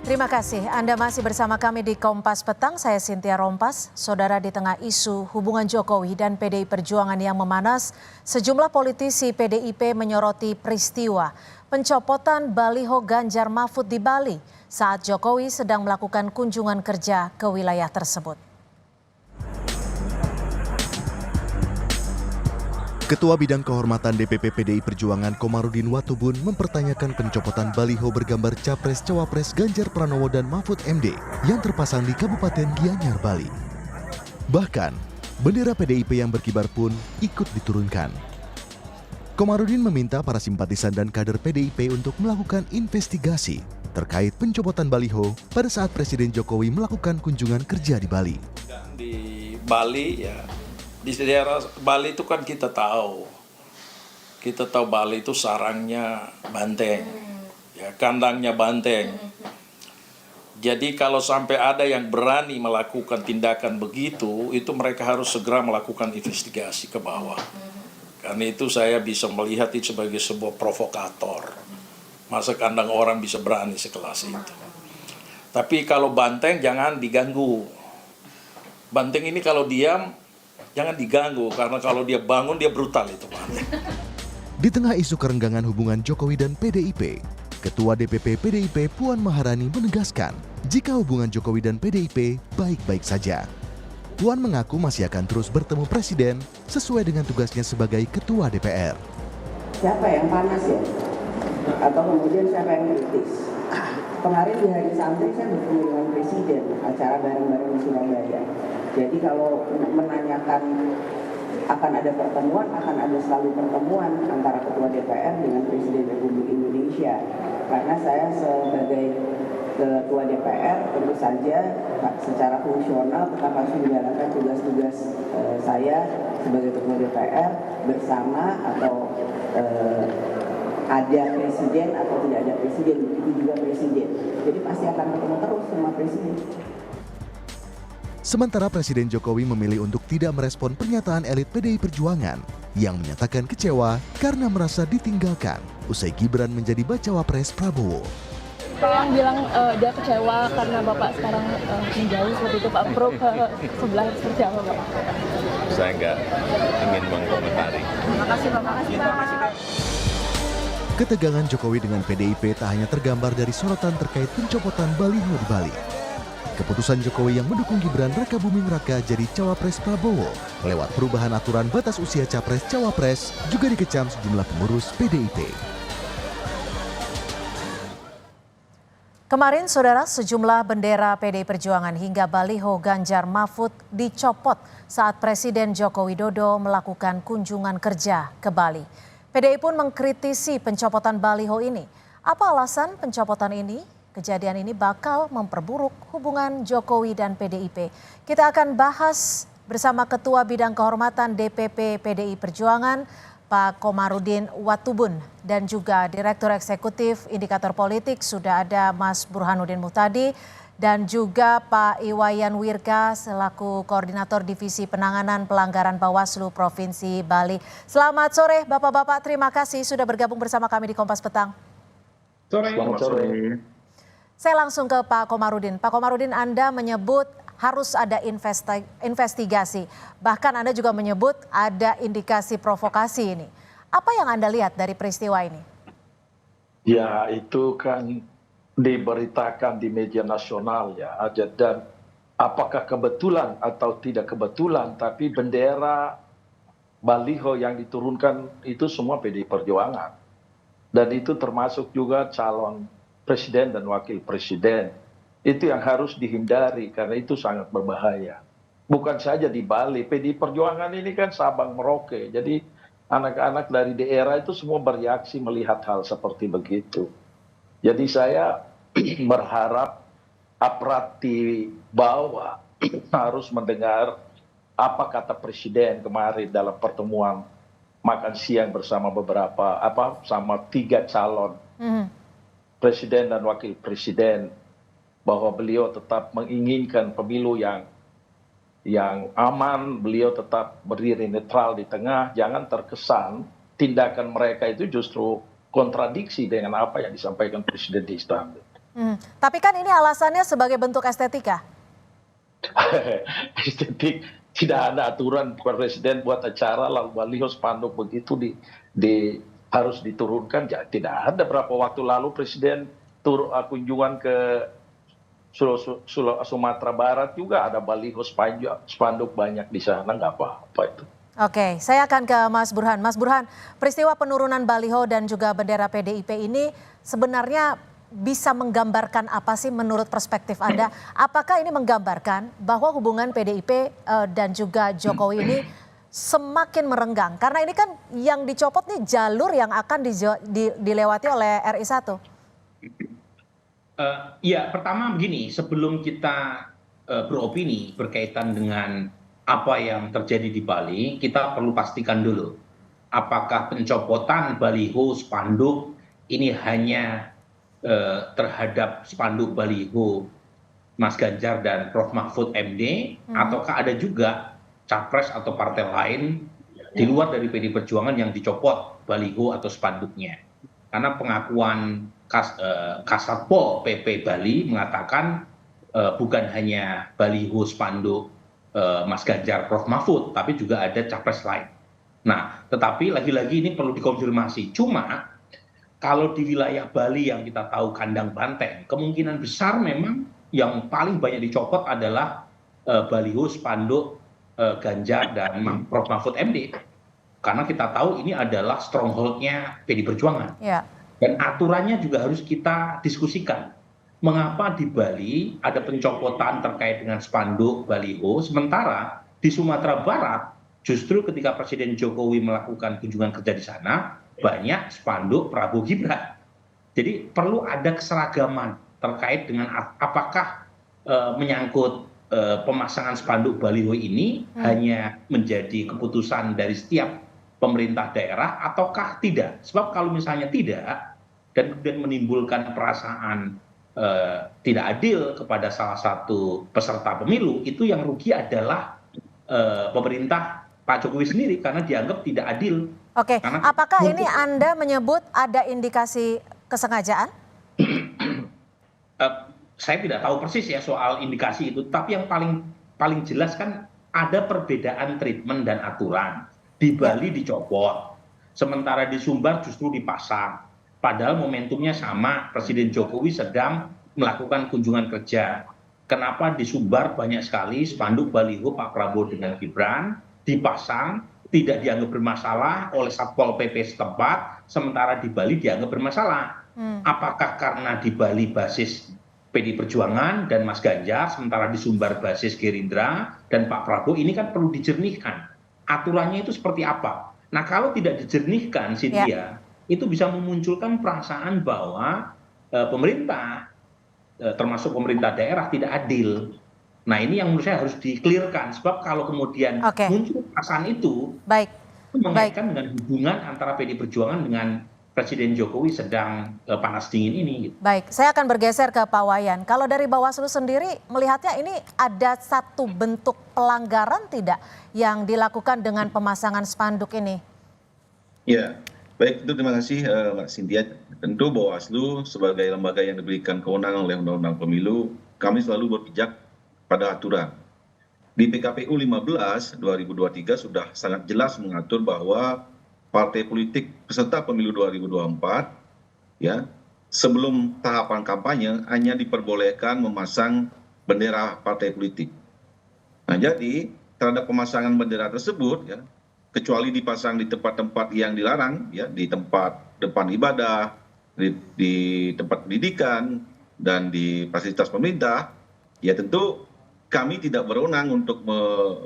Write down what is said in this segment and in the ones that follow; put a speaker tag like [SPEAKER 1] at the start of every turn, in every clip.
[SPEAKER 1] Terima kasih. Anda masih bersama kami di Kompas Petang. Saya Cynthia Rompas. Saudara, di tengah isu hubungan Jokowi dan PDI Perjuangan yang memanas, sejumlah politisi PDIP menyoroti peristiwa pencopotan baliho Ganjar Mahfud di Bali saat Jokowi sedang melakukan kunjungan kerja ke wilayah tersebut.
[SPEAKER 2] Ketua Bidang Kehormatan DPP PDI Perjuangan Komarudin Watubun mempertanyakan pencopotan baliho bergambar Capres-Cawapres Ganjar Pranowo dan Mahfud MD yang terpasang di Kabupaten Gianyar, Bali. Bahkan, bendera PDIP yang berkibar pun ikut diturunkan. Komarudin meminta para simpatisan dan kader PDIP untuk melakukan investigasi terkait pencopotan baliho pada saat Presiden Jokowi melakukan kunjungan kerja di Bali.
[SPEAKER 3] Di Bali ya. Di daerah Bali itu kan kita tahu Bali itu sarangnya banteng, ya kandangnya banteng. Jadi kalau sampai ada yang berani melakukan tindakan begitu, itu mereka harus segera melakukan investigasi ke bawah. Karena itu saya bisa melihat itu sebagai sebuah provokator. Masa kandang orang bisa berani sekelas itu. Tapi kalau banteng jangan diganggu. Banteng ini kalau diam jangan diganggu, karena kalau dia bangun dia brutal itu Pak.
[SPEAKER 2] Di tengah isu kerenggangan hubungan Jokowi dan PDIP, Ketua DPP PDIP Puan Maharani menegaskan jika hubungan Jokowi dan PDIP baik-baik saja. Puan mengaku masih akan terus bertemu Presiden sesuai dengan tugasnya sebagai Ketua DPR.
[SPEAKER 4] Siapa yang panas ya? Atau kemudian siapa yang kritis? Kemarin di hari santri saya bertemu dengan Presiden, acara bareng-bareng di Surabaya. Jadi kalau menanyakan akan ada pertemuan, akan ada selalu pertemuan antara Ketua DPR dengan Presiden Republik Indonesia. Karena saya sebagai Ketua DPR tentu saja secara fungsional tetap harus menjalankan tugas-tugas saya sebagai Ketua DPR bersama atau ada presiden atau tidak ada presiden, begitu juga presiden. Jadi pasti akan ketemu terus sama presiden.
[SPEAKER 2] Sementara Presiden Jokowi memilih untuk tidak merespon pernyataan elit PDI Perjuangan yang menyatakan kecewa karena merasa ditinggalkan usai Gibran menjadi bacawa pres Prabowo.
[SPEAKER 5] Yang bilang dia kecewa karena Bapak sekarang menjauh seperti itu, Pak Pro ke sebelah seperti apa Pak?
[SPEAKER 6] Saya nggak ingin mengkomentari.
[SPEAKER 5] Terima kasih Bapak.
[SPEAKER 2] Ketegangan Jokowi dengan PDIP tak hanya tergambar dari sorotan terkait pencopotan baliho di Bali. Keputusan Jokowi yang mendukung Gibran Raka Buming Raka jadi cawapres Prabowo lewat perubahan aturan batas usia capres-cawapres juga dikecam sejumlah pengurus PDIP.
[SPEAKER 1] Kemarin, saudara, sejumlah bendera PDI Perjuangan hingga baliho Ganjar Mahfud dicopot saat Presiden Joko Widodo melakukan kunjungan kerja ke Bali. PDI pun mengkritisi pencopotan baliho ini. Apa alasan pencopotan ini? Kejadian ini bakal memperburuk hubungan Jokowi dan PDIP. Kita akan bahas bersama Ketua Bidang Kehormatan DPP PDI Perjuangan, Pak Komarudin Watubun, dan juga Direktur Eksekutif Indikator Politik sudah ada Mas Burhanuddin Muhtadi, dan juga Pak Iwayan Wirka selaku Koordinator Divisi Penanganan Pelanggaran Bawaslu Provinsi Bali. Selamat sore Bapak-Bapak, terima kasih sudah bergabung bersama kami di Kompas Petang.
[SPEAKER 3] Selamat sore.
[SPEAKER 1] Saya langsung ke Pak Komarudin. Pak Komarudin, Anda menyebut harus ada investigasi. Bahkan Anda juga menyebut ada indikasi provokasi ini. Apa yang Anda lihat dari peristiwa ini?
[SPEAKER 7] Ya, itu kan diberitakan di media nasional ya. Dan apakah kebetulan atau tidak kebetulan, tapi bendera baliho yang diturunkan itu semua PDI Perjuangan. Dan itu termasuk juga calon presiden dan wakil presiden. Itu yang harus dihindari karena itu sangat berbahaya. Bukan saja di Bali, PDI Perjuangan ini kan Sabang Merauke. Jadi anak-anak dari daerah itu semua bereaksi melihat hal seperti begitu. Jadi saya berharap aparat di bawah harus mendengar apa kata presiden kemarin dalam pertemuan makan siang bersama sama 3 calon presiden dan wakil presiden, bahwa beliau tetap menginginkan pemilu yang aman, beliau tetap berdiri netral di tengah, jangan terkesan tindakan mereka itu justru kontradiksi dengan apa yang disampaikan Presiden di Istana.
[SPEAKER 1] Tapi kan ini alasannya sebagai bentuk estetika.
[SPEAKER 7] Estetik, tidak ada aturan presiden buat acara lalu baliho spanduk begitu harus diturunkan. Ya, tidak ada. Berapa waktu lalu presiden kunjungan ke Sumatera Barat juga ada baliho spanduk banyak di sana, nggak apa-apa itu.
[SPEAKER 1] Oke, saya akan ke Mas Burhan. Mas Burhan, peristiwa penurunan baliho dan juga bendera PDIP ini sebenarnya bisa menggambarkan apa sih menurut perspektif Anda? Apakah ini menggambarkan bahwa hubungan PDIP dan juga Jokowi ini semakin merenggang? Karena ini kan yang dicopot nih jalur yang akan dilewati oleh RI1.
[SPEAKER 8] Ya, pertama begini, sebelum kita beropini berkaitan dengan apa yang terjadi di Bali, kita perlu pastikan dulu apakah pencopotan baliho spanduk ini hanya terhadap spanduk baliho Mas Ganjar dan Prof Mahfud MD, ataukah ada juga capres atau partai lain di luar dari PD Perjuangan yang dicopot baliho atau spanduknya? Karena pengakuan Kasatpol PP Bali mengatakan bukan hanya baliho spanduk Mas Ganjar Prof Mahfud, tapi juga ada capres lain. Nah, tetapi lagi-lagi ini perlu dikonfirmasi. Cuma kalau di wilayah Bali yang kita tahu kandang banteng, kemungkinan besar memang yang paling banyak dicopot adalah baliho spanduk Ganjar dan Prof Mahfud MD. Karena kita tahu ini adalah stronghold-nya PD Perjuangan. Yeah. Dan aturannya juga harus kita diskusikan. Mengapa di Bali ada pencopotan terkait dengan spanduk baliho, sementara di Sumatera Barat justru ketika Presiden Jokowi melakukan kunjungan kerja di sana, banyak spanduk Prabowo Gibran. Jadi perlu ada keseragaman terkait dengan apakah menyangkut pemasangan spanduk baliho ini hanya menjadi keputusan dari setiap pemerintah daerah ataukah tidak. Sebab kalau misalnya tidak dan kemudian menimbulkan perasaan tidak adil kepada salah satu peserta pemilu, itu yang rugi adalah pemerintah Pak Jokowi sendiri karena dianggap tidak adil.
[SPEAKER 1] Oke, apakah ini Anda menyebut ada indikasi kesengajaan?
[SPEAKER 8] Saya tidak tahu persis ya soal indikasi itu, tapi yang paling jelas kan ada perbedaan treatment dan aturan. Di Bali dicopot, sementara di Sumbar justru dipasang. Padahal momentumnya sama, Presiden Jokowi sedang melakukan kunjungan kerja. Kenapa di Sumbar banyak sekali spanduk baliho Pak Prabowo dengan Gibran dipasang, tidak dianggap bermasalah oleh Satpol PP setempat, sementara di Bali dianggap bermasalah. Apakah karena di Bali basis PD Perjuangan dan Mas Ganjar, sementara di Sumbar basis Gerindra dan Pak Prabowo, ini kan perlu dijernihkan. Aturannya itu seperti apa? Nah, kalau tidak dijernihkan, Cynthia, itu bisa memunculkan perasaan bahwa pemerintah, termasuk pemerintah daerah, tidak adil. Nah, ini yang menurut saya harus di-clearkan, sebab kalau kemudian muncul perasaan itu, mengaitkan dengan hubungan antara PD Perjuangan dengan Presiden Jokowi sedang panas dingin ini.
[SPEAKER 1] Baik, saya akan bergeser ke Pak Wayan. Kalau dari Bawaslu sendiri melihatnya ini ada satu bentuk pelanggaran tidak yang dilakukan dengan pemasangan spanduk ini?
[SPEAKER 9] Ya, baik, itu terima kasih Mbak Cynthia. Tentu Bawaslu sebagai lembaga yang diberikan kewenangan oleh Undang-Undang Pemilu, kami selalu berpijak pada aturan. Di PKPU 15 2023 sudah sangat jelas mengatur bahwa partai politik peserta pemilu 2024 ya, sebelum tahapan kampanye hanya diperbolehkan memasang bendera partai politik. Nah, jadi terhadap pemasangan bendera tersebut ya, kecuali dipasang di tempat-tempat yang dilarang ya, di tempat depan ibadah, di tempat pendidikan dan di fasilitas pemerintah, ya tentu kami tidak berwenang untuk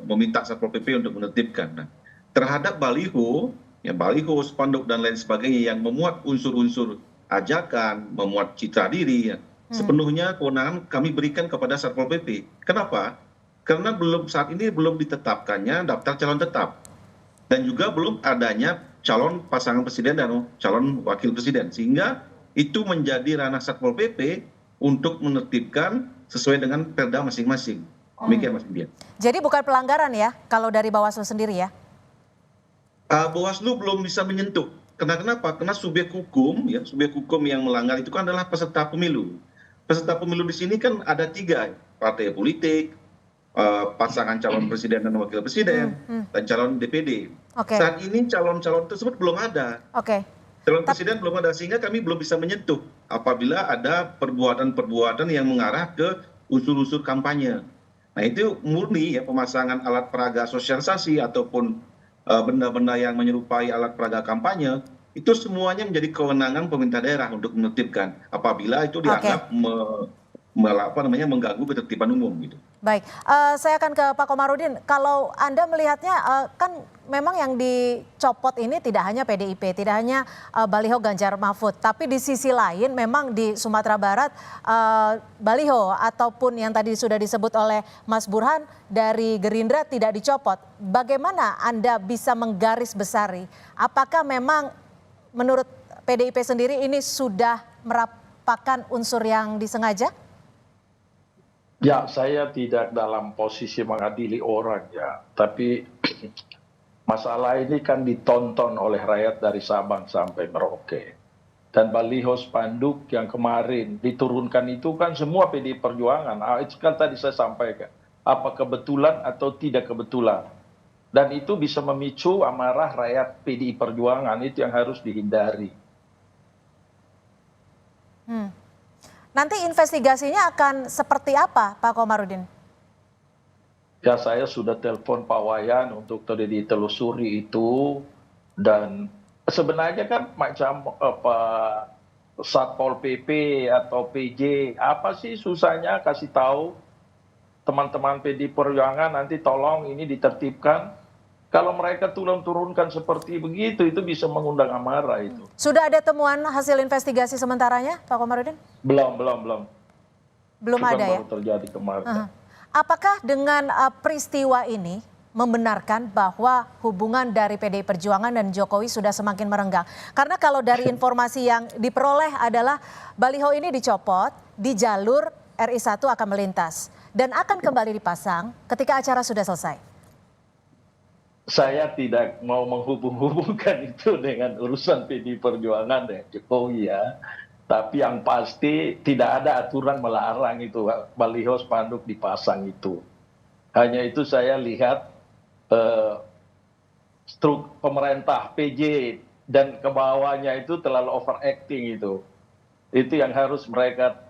[SPEAKER 9] meminta Satpol PP untuk menertibkan. Nah, terhadap baliho, ya baliho, spanduk dan lain sebagainya yang memuat unsur-unsur ajakan, memuat citra diri, ya, sepenuhnya kewenangan kami berikan kepada Satpol PP. Kenapa? Karena saat ini belum ditetapkannya daftar calon tetap dan juga belum adanya calon pasangan presiden dan calon wakil presiden, sehingga itu menjadi ranah Satpol PP untuk menertibkan sesuai dengan perda masing-masing. Demikian Mas Indian.
[SPEAKER 1] Jadi bukan pelanggaran ya kalau dari Bawaslu sendiri ya?
[SPEAKER 9] Bawaslu belum bisa menyentuh. Kenapa? Karena subjek hukum ya, subjek hukum yang melanggar itu kan adalah peserta pemilu. peserta pemilu di sini kan ada 3 partai politik, pasangan calon presiden dan wakil presiden, dan calon DPD.
[SPEAKER 1] Oke.
[SPEAKER 9] Saat ini calon-calon tersebut belum ada.
[SPEAKER 1] Oke.
[SPEAKER 9] Calon presiden belum ada, sehingga kami belum bisa menyentuh apabila ada perbuatan-perbuatan yang mengarah ke unsur-unsur kampanye. Nah itu murni ya pemasangan alat peraga sosialisasi ataupun benda-benda yang menyerupai alat peraga kampanye, itu semuanya menjadi kewenangan pemerintah daerah untuk menertibkan apabila itu dianggap mengganggu ketertiban umum gitu.
[SPEAKER 1] Baik, saya akan ke Pak Komarudin. Kalau Anda melihatnya, kan memang yang dicopot ini tidak hanya PDIP, tidak hanya baliho Ganjar Mahfud, tapi di sisi lain memang di Sumatera Barat baliho ataupun yang tadi sudah disebut oleh Mas Burhan dari Gerindra tidak dicopot. Bagaimana Anda bisa menggaris besari? Apakah memang menurut PDIP sendiri ini sudah merupakan unsur yang disengaja?
[SPEAKER 7] Ya, saya tidak dalam posisi mengadili orang ya, tapi masalah ini kan ditonton oleh rakyat dari Sabang sampai Merauke. Dan baliho spanduk yang kemarin diturunkan itu kan semua PDI Perjuangan. Itu kan tadi saya sampaikan, apa kebetulan atau tidak kebetulan. Dan itu bisa memicu amarah rakyat PDI Perjuangan, itu yang harus dihindari.
[SPEAKER 1] Nanti investigasinya akan seperti apa, Pak Komarudin?
[SPEAKER 7] Ya, saya sudah telepon Pak Wayan untuk ditelusuri itu, dan sebenarnya kan macam Satpol PP atau PJ, apa sih susahnya kasih tahu teman-teman PDI Perjuangan nanti tolong ini ditertibkan. Kalau mereka turunkan seperti begitu, itu bisa mengundang amarah itu.
[SPEAKER 1] Sudah ada temuan hasil investigasi sementaranya, Pak Komarudin?
[SPEAKER 7] Belum.
[SPEAKER 1] Belum ada ya?
[SPEAKER 7] Baru terjadi kemarin.
[SPEAKER 1] Apakah dengan peristiwa ini membenarkan bahwa hubungan dari PDI Perjuangan dan Jokowi sudah semakin merenggang? Karena kalau dari informasi yang diperoleh adalah baliho ini dicopot di jalur RI1 akan melintas dan akan kembali dipasang ketika acara sudah selesai.
[SPEAKER 7] Saya tidak mau menghubung-hubungkan itu dengan urusan PDI Perjuangan dan Jokowi ya. Tapi yang pasti tidak ada aturan melarang itu baliho spanduk dipasang itu. Hanya itu saya lihat struk pemerintah PJ dan ke bawahnya itu terlalu overacting itu. Itu yang harus mereka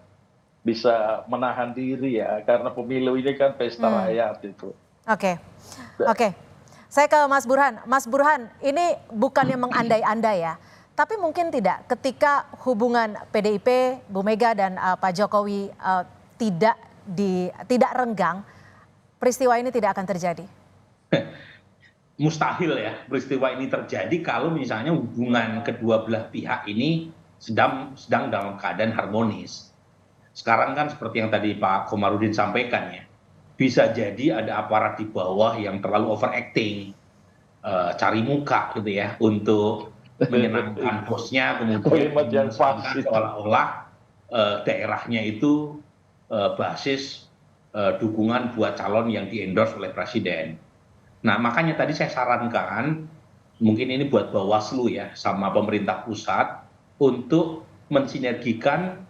[SPEAKER 7] bisa menahan diri ya. Karena pemilu ini kan pesta rakyat itu.
[SPEAKER 1] Oke. Saya ke Mas Burhan. Mas Burhan, ini bukannya mengandai-andai ya, tapi mungkin tidak ketika hubungan PDIP, Bu Mega dan Pak Jokowi tidak renggang, peristiwa ini tidak akan terjadi.
[SPEAKER 8] Mustahil ya peristiwa ini terjadi kalau misalnya hubungan kedua belah pihak ini sedang dalam keadaan harmonis. Sekarang kan seperti yang tadi Pak Komarudin sampaikan ya, bisa jadi ada aparat di bawah yang terlalu overacting, cari muka gitu ya untuk menyenangkan bosnya, kemudian seolah-olah daerahnya itu basis dukungan buat calon yang di-endorse oleh presiden. Nah makanya tadi saya sarankan, mungkin ini buat Bawaslu ya sama pemerintah pusat untuk mensinergikan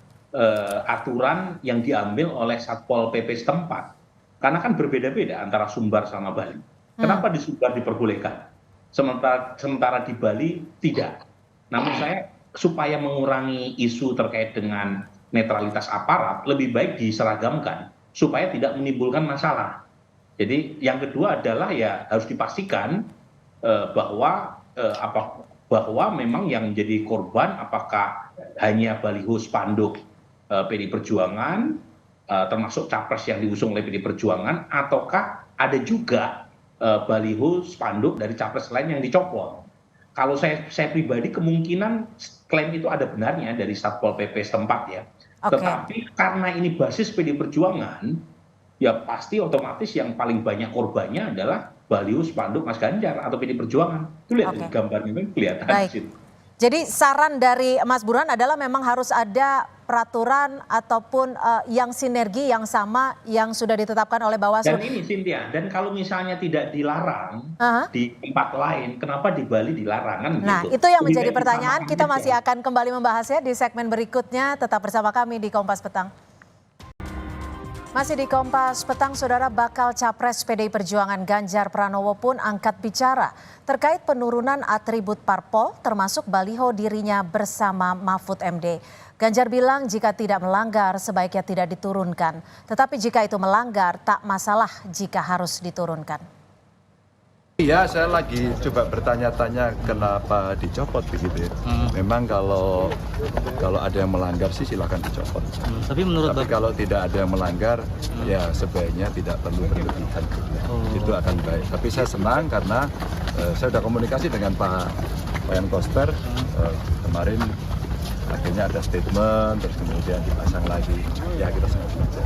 [SPEAKER 8] aturan yang diambil oleh Satpol PP setempat. Karena kan berbeda-beda antara Sumbar sama Bali. Kenapa di Sumbar diperbolehkan? Sementara di Bali tidak. Namun saya supaya mengurangi isu terkait dengan netralitas aparat, lebih baik diseragamkan supaya tidak menimbulkan masalah. Jadi yang kedua adalah ya harus dipastikan bahwa memang yang menjadi korban apakah hanya baliho spanduk PDI Perjuangan, termasuk capres yang diusung oleh PDI Perjuangan, ataukah ada juga baliho spanduk dari capres lain yang dicopot. Kalau saya pribadi kemungkinan klaim itu ada benarnya dari Satpol PP setempat ya. Tetapi karena ini basis PDI Perjuangan, ya pasti otomatis yang paling banyak korbannya adalah baliho spanduk Mas Ganjar atau PDI Perjuangan. Itu lihat di gambarnya kan kelihatan di situ.
[SPEAKER 1] Jadi saran dari Mas Burhan adalah memang harus ada peraturan ataupun yang sinergi yang sama yang sudah ditetapkan oleh Bawaslu.
[SPEAKER 8] Dan ini Cynthia, dan kalau misalnya tidak dilarang di tempat lain, kenapa di Bali dilarang kan
[SPEAKER 1] Nah
[SPEAKER 8] gitu.
[SPEAKER 1] Itu yang menjadi pertanyaan, kita masih akan kembali membahasnya di segmen berikutnya. Tetap bersama kami di Kompas Petang. Masih di Kompas Petang, Saudara, bakal Capres PDI Perjuangan Ganjar Pranowo pun angkat bicara terkait penurunan atribut parpol termasuk baliho dirinya bersama Mahfud MD. Ganjar bilang jika tidak melanggar sebaiknya tidak diturunkan, tetapi jika itu melanggar tak masalah jika harus diturunkan.
[SPEAKER 10] Iya, saya lagi coba bertanya-tanya kenapa dicopot begitu ya. Memang kalau ada yang melanggar sih silakan dicopot. Tapi kalau tidak ada yang melanggar, ya sebaiknya tidak perlu berlebihan. Itu akan baik. Tapi saya senang karena saya sudah komunikasi dengan Pak Wayan Koster kemarin. Akhirnya ada statement, terus kemudian dipasang lagi. Ya kita semua belajar.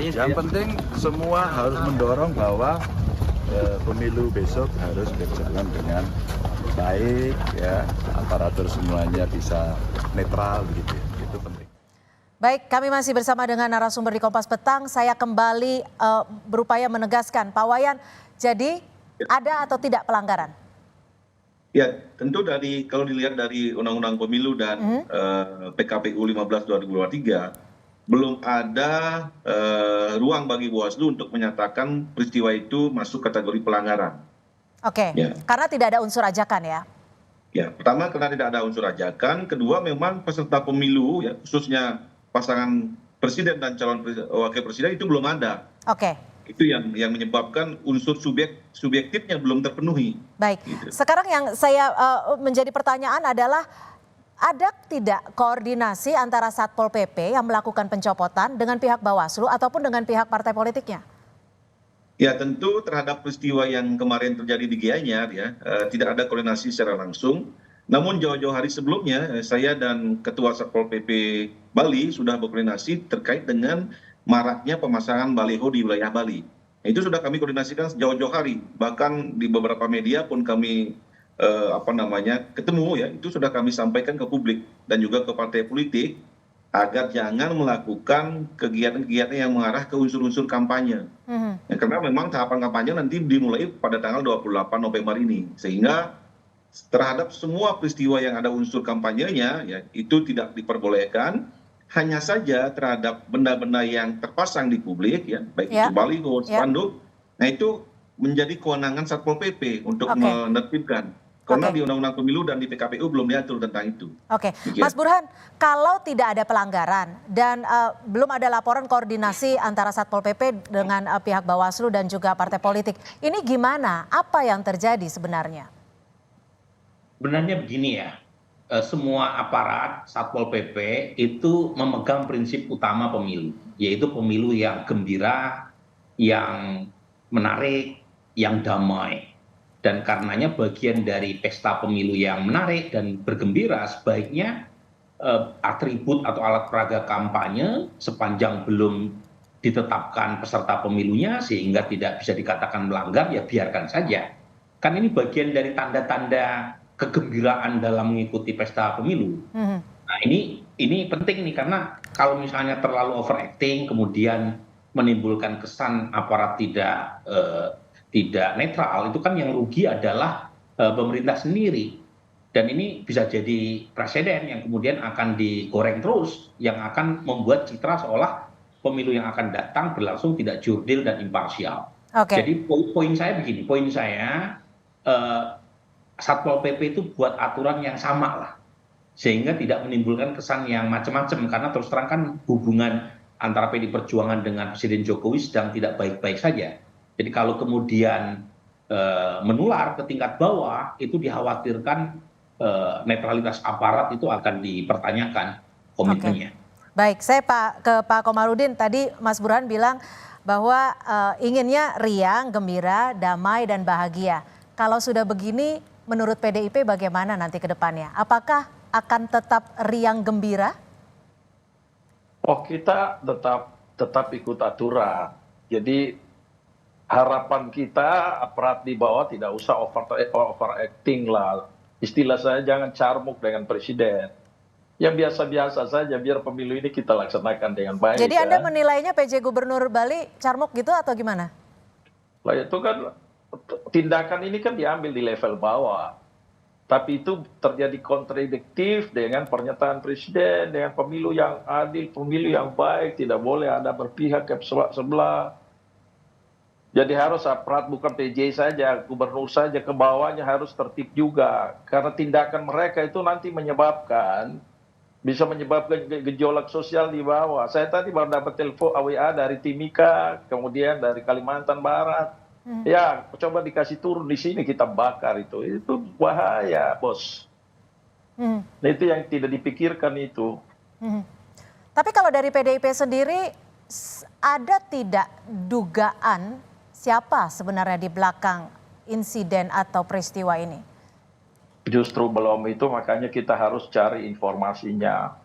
[SPEAKER 10] Yang penting semua harus mendorong bahwa pemilu besok harus berjalan dengan baik, ya, aparatur semuanya bisa netral begitu, itu penting.
[SPEAKER 1] Baik, kami masih bersama dengan narasumber di Kompas Petang. Saya kembali berupaya menegaskan, Pak Wayan, jadi ada atau tidak pelanggaran?
[SPEAKER 9] Ya, tentu kalau dilihat dari Undang-Undang Pemilu dan PKPU 15/2023, belum ada ruang bagi Bawaslu untuk menyatakan peristiwa itu masuk kategori pelanggaran.
[SPEAKER 1] Oke,
[SPEAKER 9] Ya.
[SPEAKER 1] Karena tidak ada unsur ajakan ya?
[SPEAKER 9] Ya, pertama karena tidak ada unsur ajakan, kedua memang peserta pemilu, ya, khususnya pasangan presiden dan calon wakil presiden itu belum ada.
[SPEAKER 1] Oke.
[SPEAKER 9] Itu yang menyebabkan unsur subjektifnya belum terpenuhi.
[SPEAKER 1] Baik,
[SPEAKER 9] Gitu.
[SPEAKER 1] Sekarang yang saya menjadi pertanyaan adalah ada tidak koordinasi antara Satpol PP yang melakukan pencopotan dengan pihak Bawaslu ataupun dengan pihak partai politiknya?
[SPEAKER 9] Ya, tentu terhadap peristiwa yang kemarin terjadi di Gianyar, ya, tidak ada koordinasi secara langsung. Namun jauh-jauh hari sebelumnya saya dan Ketua Satpol PP Bali sudah berkoordinasi terkait dengan maraknya pemasangan baliho di wilayah Bali. Itu sudah kami koordinasikan jauh-jauh hari. Bahkan di beberapa media pun kami ketemu, ya, itu sudah kami sampaikan ke publik dan juga ke partai politik agar jangan melakukan kegiatan-kegiatan yang mengarah ke unsur-unsur kampanye. Ya, karena memang tahapan kampanye nanti dimulai pada tanggal 28 November ini, sehingga terhadap semua peristiwa yang ada unsur kampanyenya, ya, itu tidak diperbolehkan. Hanya saja terhadap benda-benda yang terpasang di publik, ya, baik itu baliho, spanduk, nah itu menjadi kewenangan Satpol PP untuk menertibkan. Karena di Undang-Undang Pemilu dan di PKPU belum diatur tentang itu.
[SPEAKER 1] Oke, Mas Burhan, kalau tidak ada pelanggaran dan belum ada laporan koordinasi antara Satpol PP dengan pihak Bawaslu dan juga partai politik, ini gimana? Apa yang terjadi sebenarnya?
[SPEAKER 8] Sebenarnya begini ya, semua aparat Satpol PP itu memegang prinsip utama pemilu, yaitu pemilu yang gembira, yang menarik, yang damai. Dan karenanya bagian dari pesta pemilu yang menarik dan bergembira sebaiknya atribut atau alat peraga kampanye sepanjang belum ditetapkan peserta pemilunya sehingga tidak bisa dikatakan melanggar, ya biarkan saja. Kan ini bagian dari tanda-tanda kegembiraan dalam mengikuti pesta pemilu. Nah ini penting nih, karena kalau misalnya terlalu overacting kemudian menimbulkan kesan aparat tidak netral, itu kan yang rugi adalah pemerintah sendiri. Dan ini bisa jadi presiden yang kemudian akan digoreng terus, yang akan membuat citra seolah pemilu yang akan datang berlangsung tidak jurdil dan imparsial. Jadi poin saya begini, Satpol PP itu buat aturan yang sama lah, sehingga tidak menimbulkan kesan yang macam-macam, karena terus terang kan hubungan antara PDI Perjuangan dengan Presiden Jokowi sedang tidak baik-baik saja. Jadi kalau kemudian menular ke tingkat bawah, itu dikhawatirkan netralitas aparat itu akan dipertanyakan komitmennya.
[SPEAKER 1] Baik, saya ke Pak Komarudin. Tadi Mas Burhan bilang bahwa inginnya riang, gembira, damai, dan bahagia. Kalau sudah begini, menurut PDIP bagaimana nanti ke depannya? Apakah akan tetap riang gembira?
[SPEAKER 7] Oh, kita tetap ikut aturan. Jadi harapan kita aparat di bawah tidak usah overacting lah. Istilah saya jangan carmuk dengan presiden. Yang biasa-biasa saja biar pemilu ini kita laksanakan dengan baik.
[SPEAKER 1] Jadi Anda menilainya PJ Gubernur Bali carmuk gitu atau gimana?
[SPEAKER 7] Lah itu kan tindakan ini kan diambil di level bawah.
[SPEAKER 3] Tapi itu terjadi kontradiktif dengan pernyataan presiden, dengan pemilu yang adil, pemilu yang baik, tidak boleh ada berpihak ke sebelah. Jadi harus aparat bukan PJ saja, gubernur saja ke bawahnya harus tertib juga. Karena tindakan mereka itu nanti bisa menyebabkan gejolak sosial di bawah. Saya tadi baru dapat telepon WA dari Timika, kemudian dari Kalimantan Barat. Ya, coba dikasih turun di sini kita bakar itu bahaya, bos. Nah, itu yang tidak dipikirkan itu.
[SPEAKER 1] Tapi kalau dari PDIP sendiri ada tidak dugaan siapa sebenarnya di belakang insiden atau peristiwa ini?
[SPEAKER 3] Justru belum itu, makanya kita harus cari informasinya,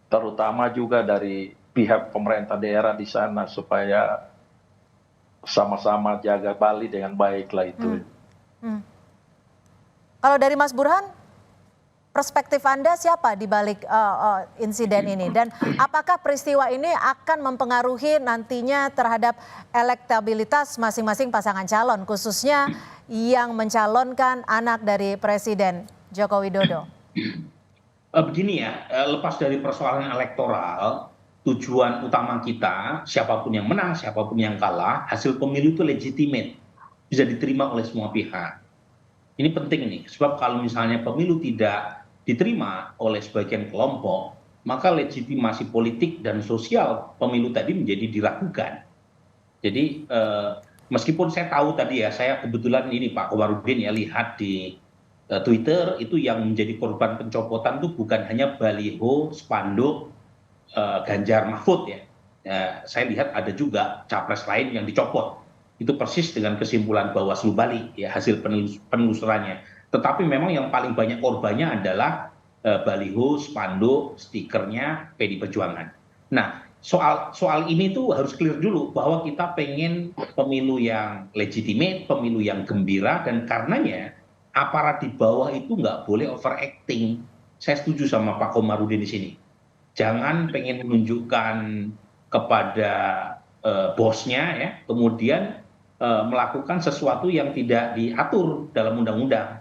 [SPEAKER 3] terutama juga dari pihak pemerintah daerah di sana supaya sama-sama jaga Bali dengan baik lah itu.
[SPEAKER 1] Kalau dari Mas Burhan, perspektif Anda siapa di balik insiden ini? Dan apakah peristiwa ini akan mempengaruhi nantinya terhadap elektabilitas masing-masing pasangan calon, khususnya yang mencalonkan anak dari Presiden Joko Widodo?
[SPEAKER 8] Begini ya, lepas dari persoalan elektoral, tujuan utama kita, siapapun yang menang, siapapun yang kalah, hasil pemilu itu legitimate, bisa diterima oleh semua pihak. Ini penting nih, sebab kalau misalnya pemilu tidak diterima oleh sebagian kelompok, maka legitimasi politik dan sosial pemilu tadi menjadi diragukan. Jadi meskipun saya tahu tadi ya, saya kebetulan ini Pak Komarudin ya lihat di Twitter itu yang menjadi korban pencopotan itu bukan hanya baliho, spanduk, Ganjar Mahfud ya. Saya lihat ada juga capres lain yang dicopot. Itu persis dengan kesimpulan Bawaslu Bali ya, hasil penelusurannya. Tetapi memang yang paling banyak korbannya adalah baliho, spanduk, stikernya PDI Perjuangan. Nah, soal ini tuh harus clear dulu bahwa kita pengen pemilu yang legitimate, pemilu yang gembira, dan karenanya aparat di bawah itu nggak boleh overacting. Saya setuju sama Pak Komarudin di sini. Jangan pengen menunjukkan kepada bosnya ya, kemudian melakukan sesuatu yang tidak diatur dalam undang-undang.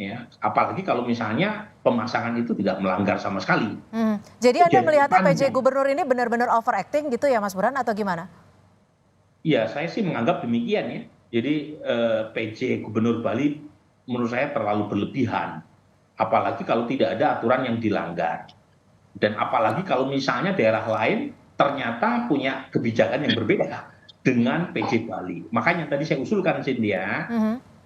[SPEAKER 8] Ya, apalagi kalau misalnya pemasangan itu tidak melanggar sama sekali.
[SPEAKER 1] Jadi Anda melihatnya PJ Gubernur ini benar-benar overacting gitu ya Mas Burhan atau gimana?
[SPEAKER 8] Iya, saya sih menganggap demikian ya. Jadi PJ Gubernur Bali menurut saya terlalu berlebihan. Apalagi kalau tidak ada aturan yang dilanggar. Dan apalagi kalau misalnya daerah lain ternyata punya kebijakan yang berbeda dengan PJ Bali. Makanya tadi saya usulkan Cynthia,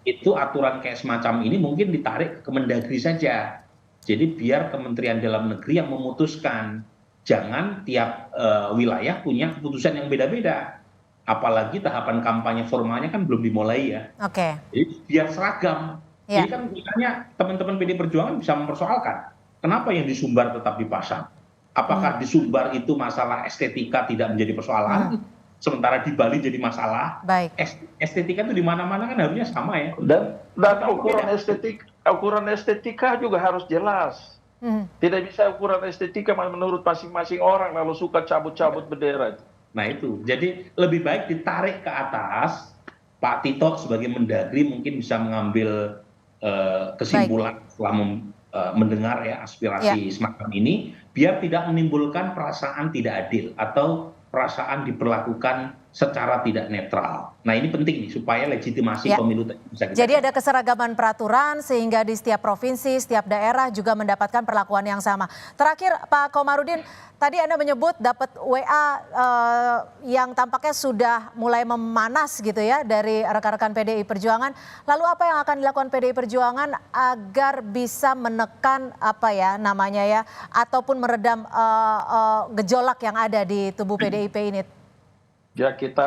[SPEAKER 8] itu aturan kayak semacam ini mungkin ditarik ke Kemendagri saja. Jadi biar Kementerian Dalam Negeri yang memutuskan. Jangan tiap wilayah punya keputusan yang beda-beda. Apalagi tahapan kampanye formalnya kan belum dimulai ya.
[SPEAKER 1] Oke.
[SPEAKER 8] Jadi biar seragam. Jadi kan misalnya teman-teman PDI Perjuangan bisa mempersoalkan. Kenapa yang di Sumbar tetap dipasang? Apakah di Sumbar itu masalah estetika tidak menjadi persoalan? Sementara di Bali jadi masalah.
[SPEAKER 1] Baik.
[SPEAKER 8] Estetika itu di mana-mana kan harusnya sama ya.
[SPEAKER 3] Dan ukuran estetika juga harus jelas. Tidak bisa ukuran estetika menurut masing-masing orang lalu suka cabut-cabut bendera.
[SPEAKER 8] Nah itu, jadi lebih baik ditarik ke atas. Pak Tito sebagai Mendagri mungkin bisa mengambil kesimpulan setelah mendengar ya aspirasi semacam ini, biar tidak menimbulkan perasaan tidak adil atau perasaan diperlakukan secara tidak netral. Nah ini penting nih supaya legitimasi pemilu bisa kita.
[SPEAKER 1] Jadi ada keseragaman peraturan sehingga di setiap provinsi, setiap daerah juga mendapatkan perlakuan yang sama. Terakhir Pak Komarudin, tadi Anda menyebut dapat WA yang tampaknya sudah mulai memanas gitu ya dari rekan-rekan PDI Perjuangan. Lalu apa yang akan dilakukan PDI Perjuangan agar bisa menekan apa ya namanya ya ataupun meredam gejolak yang ada di tubuh PDIP ini?
[SPEAKER 3] Ya kita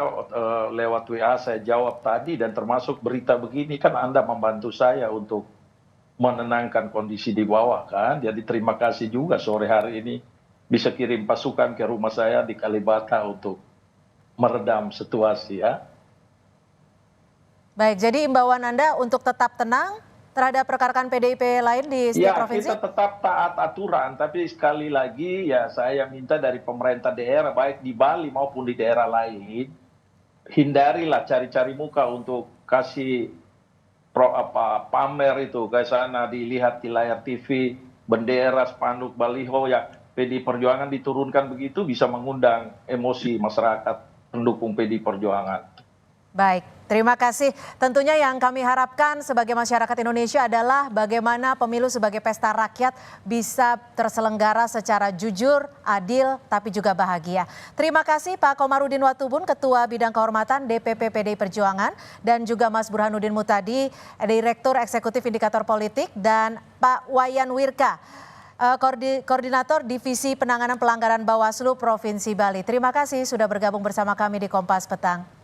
[SPEAKER 3] lewat WA saya jawab tadi dan termasuk berita begini kan Anda membantu saya untuk menenangkan kondisi di bawah kan. Jadi terima kasih juga sore hari ini bisa kirim pasukan ke rumah saya di Kalibata untuk meredam situasi ya.
[SPEAKER 1] Baik, jadi imbauan Anda untuk tetap tenang terhadap rekan-rekan PDIP lain di setiap provinsi?
[SPEAKER 3] Ya, kita tetap taat aturan, tapi sekali lagi ya saya minta dari pemerintah daerah, baik di Bali maupun di daerah lain, hindarilah cari-cari muka untuk kasih pamer itu ke sana, dilihat di layar TV, bendera, spanduk, baliho ya PDI Perjuangan diturunkan begitu bisa mengundang emosi masyarakat pendukung PDI Perjuangan.
[SPEAKER 1] Baik, terima kasih. Tentunya yang kami harapkan sebagai masyarakat Indonesia adalah bagaimana pemilu sebagai pesta rakyat bisa terselenggara secara jujur, adil, tapi juga bahagia. Terima kasih Pak Komarudin Watubun, Ketua Bidang Kehormatan DPP PDI Perjuangan, dan juga Mas Burhanuddin Muhtadi, Direktur Eksekutif Indikator Politik, dan Pak Wayan Wirka, Koordinator Divisi Penanganan Pelanggaran Bawaslu Provinsi Bali. Terima kasih sudah bergabung bersama kami di Kompas Petang.